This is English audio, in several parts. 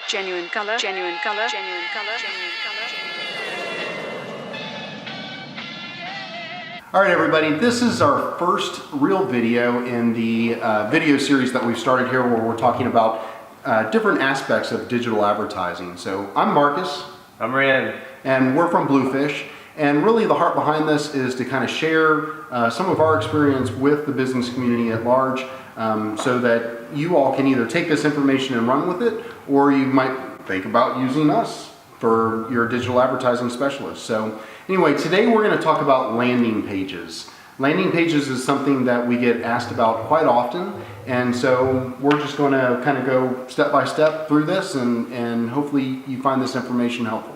genuine color, genuine color, genuine color, genuine color. All right, everybody, this is our first real video in the video series that we've started here where we're talking about different aspects of digital advertising. So I'm Marcus. I'm Ryan. And we're from Bluefish. And really the heart behind this is to kind of share some of our experience with the business community at large so that you all can either take this information and run with it, or you might think about using us for your digital advertising specialist. So anyway, today we're going to talk about landing pages. Landing pages is something that we get asked about quite often, and so we're just going to kind of go step by step through this, and hopefully you find this information helpful.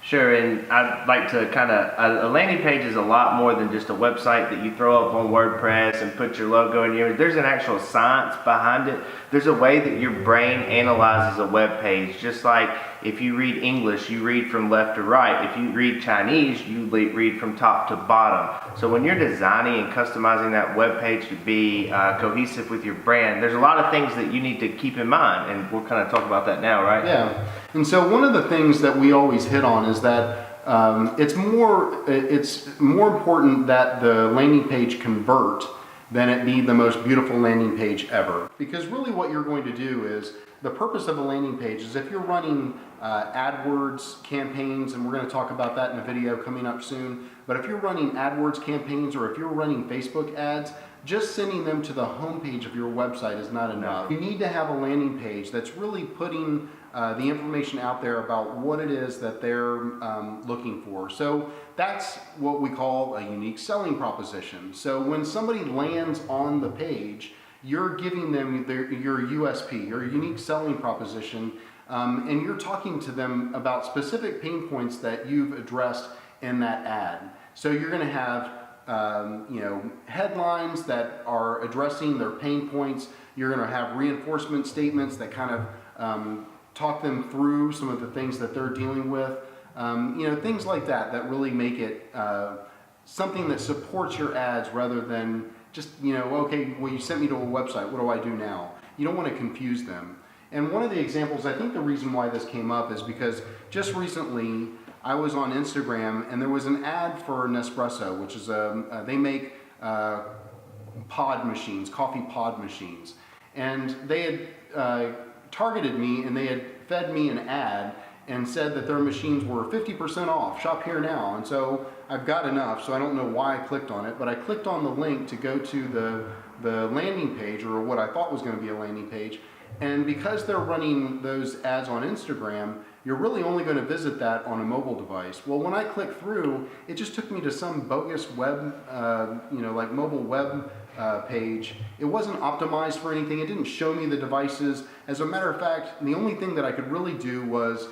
Sure, and I'd like to a landing page is a lot more than just a website that you throw up on WordPress and put your logo and your, there's an actual science behind it. There's a way that your brain analyzes a web page, just like if you read English, you read from left to right. If you read Chinese, you read from top to bottom. So when you're designing and customizing that web page to be cohesive with your brand, there's a lot of things that you need to keep in mind, and we'll kind of talk about that now, right? Yeah, and so one of the things that we always hit on is that it's more important that the landing page convert than it be the most beautiful landing page ever. Because really what you're going to do is, the purpose of a landing page is if you're running AdWords campaigns, and we're going to talk about that in a video coming up soon, but if you're running AdWords campaigns or if you're running Facebook ads, just sending them to the homepage of your website is not enough. You need to have a landing page that's really putting the information out there about what it is that they're looking for. So that's what we call a unique selling proposition. So when somebody lands on the page, you're giving them your USP, your unique selling proposition, and you're talking to them about specific pain points that you've addressed in that ad. So you're going to have headlines that are addressing their pain points. You're going to have reinforcement statements that kind of talk them through some of the things that they're dealing with. Things like that really make it something that supports your ads rather than just, okay, well, you sent me to a website, what do I do now? You don't want to confuse them. And one of the examples, I think the reason why this came up is because just recently I was on Instagram and there was an ad for Nespresso, which is they make pod machines, coffee pod machines. And they had targeted me and they had fed me an ad and said that their machines were 50% off, shop here now. And so I've got enough, so I don't know why I clicked on it, but I clicked on the link to go to the landing page, or what I thought was going to be a landing page. And because they're running those ads on Instagram, you're really only going to visit that on a mobile device. Well, when I clicked through, it just took me to some bogus web, like mobile web page. It wasn't optimized for anything. It didn't show me the devices. As a matter of fact, the only thing that I could really do was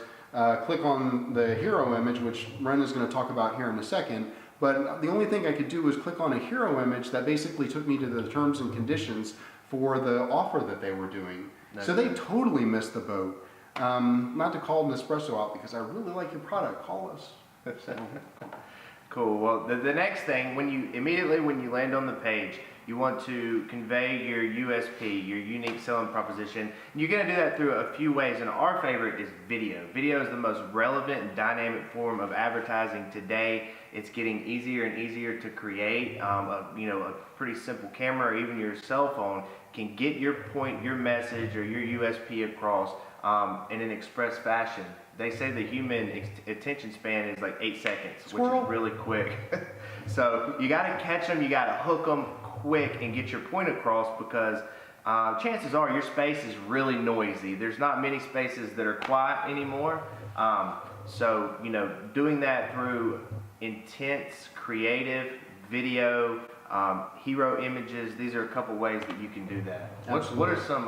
click on the hero image, which Ren is going to talk about here in a second. But the only thing I could do was click on a hero image that basically took me to the terms and conditions for the offer that they were doing. So they totally missed the boat. Not to call Nespresso out because I really like your product. Call us. Cool. Well, the next thing, when you land on the page, you want to convey your USP, your unique selling proposition. And you're going to do that through a few ways, and our favorite is video. Video is the most relevant and dynamic form of advertising today. It's getting easier and easier to create. A pretty simple camera or even your cell phone can get your point, your message, or your USP across in an express fashion. They say the human attention span is like 8 seconds, which is really quick. So you got to catch them, you got to hook them quick and get your point across, because chances are your space is really noisy. There's not many spaces that are quiet anymore. So doing that through intense, creative video, hero images, these are a couple ways that you can do that. What are some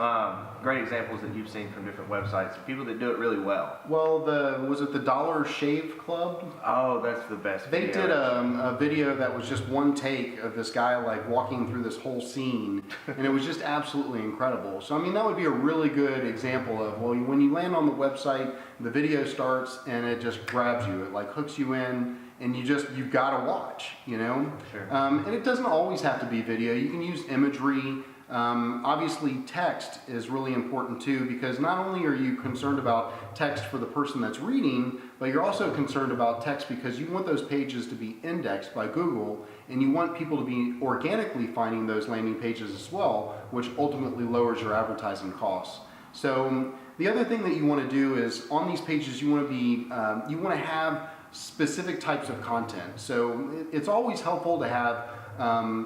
great examples that you've seen from different websites, people that do it really well? Well, was it the Dollar Shave Club? Oh, that's the best They video. did a video that was just one take of this guy like walking through this whole scene, and it was just absolutely incredible. So I mean, that would be a really good example of, well, when you land on the website, the video starts and it just grabs you, it like hooks you in, and you've got to watch, Sure. And it doesn't always have to be video. You can use imagery. Obviously, text is really important too, because not only are you concerned about text for the person that's reading, but you're also concerned about text because you want those pages to be indexed by Google, and you want people to be organically finding those landing pages as well, which ultimately lowers your advertising costs. So the other thing that you want to do is on these pages you want to have specific types of content. So it's always helpful to have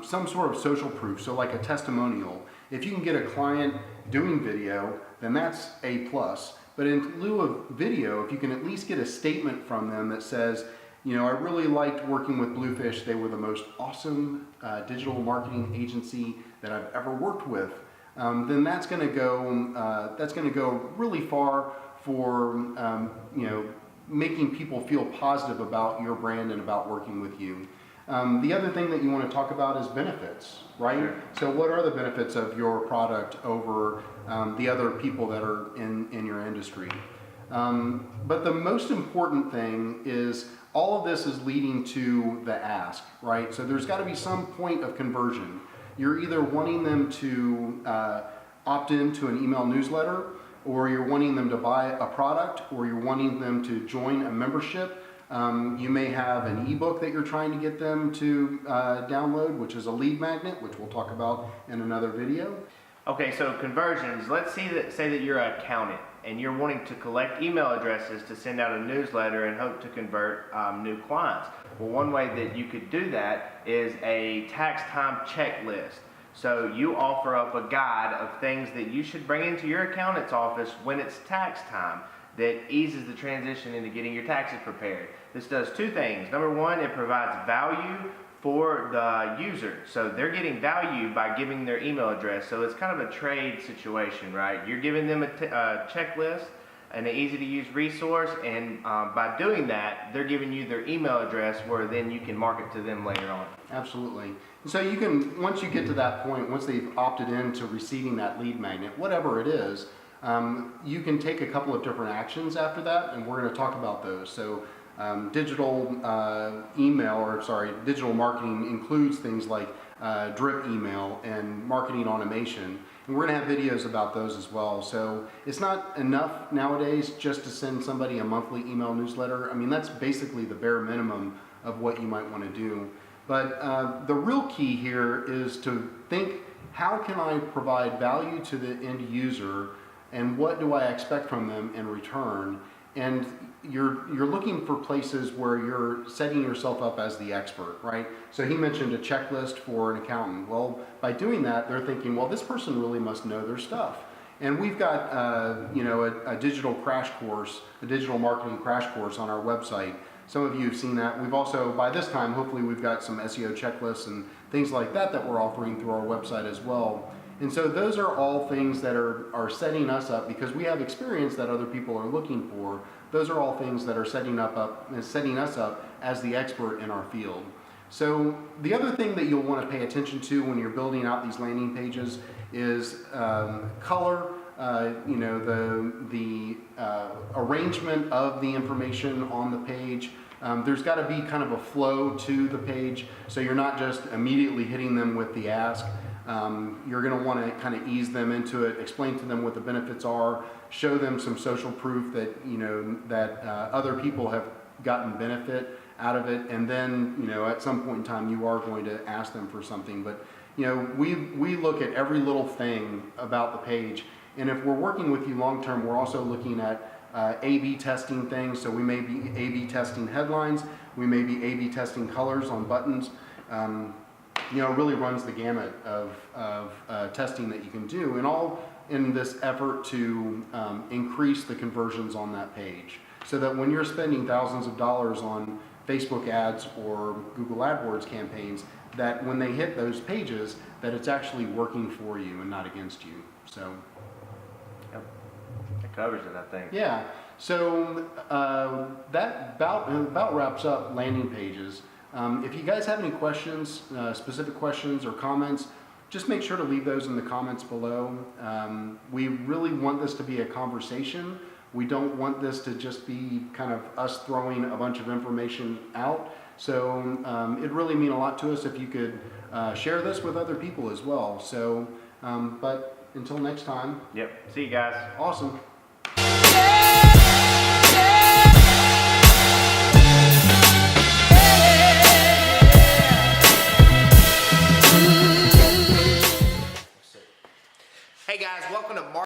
some sort of social proof, so like a testimonial. If you can get a client doing video, then that's a plus. But in lieu of video, if you can at least get a statement from them that says, you know, I really liked working with Bluefish. They were the most awesome digital marketing agency that I've ever worked with. Then that's going to go really far for you know, making people feel positive about your brand and about working with you. The other thing that you want to talk about is benefits, right? Sure. So what are the benefits of your product over the other people that are in your industry? But the most important thing is all of this is leading to the ask, right? So there's got to be some point of conversion. You're either wanting them to opt into an email newsletter, or you're wanting them to buy a product, or you're wanting them to join a membership. You may have an ebook that you're trying to get them to download, which is a lead magnet, which we'll talk about in another video. Okay, so conversions. Let's say that you're an accountant and you're wanting to collect email addresses to send out a newsletter and hope to convert new clients. Well, one way that you could do that is a tax time checklist. So you offer up a guide of things that you should bring into your accountant's office when it's tax time that eases the transition into getting your taxes prepared. This does two things. Number one, it provides value for the user. So they're getting value by giving their email address. So it's kind of a trade situation, right? You're giving them a checklist, an easy to use resource, and by doing that, they're giving you their email address where then you can market to them later on. Absolutely. And so you can, once you get to that point, once they've opted into receiving that lead magnet, whatever it is, you can take a couple of different actions after that, and we're going to talk about those. So digital digital marketing includes things like drip email and marketing automation. And we're going to have videos about those as well. So it's not enough nowadays just to send somebody a monthly email newsletter. I mean, that's basically the bare minimum of what you might want to do. But the real key here is to think, how can I provide value to the end user, and what do I expect from them in return? And you're looking for places where you're setting yourself up as the expert, right? So he mentioned a checklist for an accountant. Well, by doing that, they're thinking, well, this person really must know their stuff. And we've got a digital crash course, a digital marketing crash course on our website. Some of you have seen that. We've also, by this time, hopefully we've got some SEO checklists and things like that that we're offering through our website as well. And so those are all things that are setting us up, because we have experience that other people are looking for. Those are all things that are setting us up as the expert in our field. So the other thing that you'll want to pay attention to when you're building out these landing pages is color, the arrangement of the information on the page. There's got to be kind of a flow to the page, so you're not just immediately hitting them with the ask. You're going to want to kind of ease them into it, explain to them what the benefits are, show them some social proof that other people have gotten benefit out of it, and then at some point in time you are going to ask them for something. But we look at every little thing about the page, and if we're working with you long term, we're also looking at A/B testing things. So we may be A/B testing headlines, we may be A/B testing colors on buttons. It really runs the gamut of testing that you can do, and all in this effort to increase the conversions on that page, so that when you're spending thousands of dollars on Facebook ads or Google AdWords campaigns, that when they hit those pages, that it's actually working for you and not against you. So yep. That covers it, I think. Yeah. So that about wraps up landing pages. If you guys have any questions, specific questions or comments, just make sure to leave those in the comments below. We really want this to be a conversation. We don't want this to just be kind of us throwing a bunch of information out. So it'd really mean a lot to us if you could share this with other people as well. So But until next time, Yep. See you guys. awesome. Hey guys, welcome to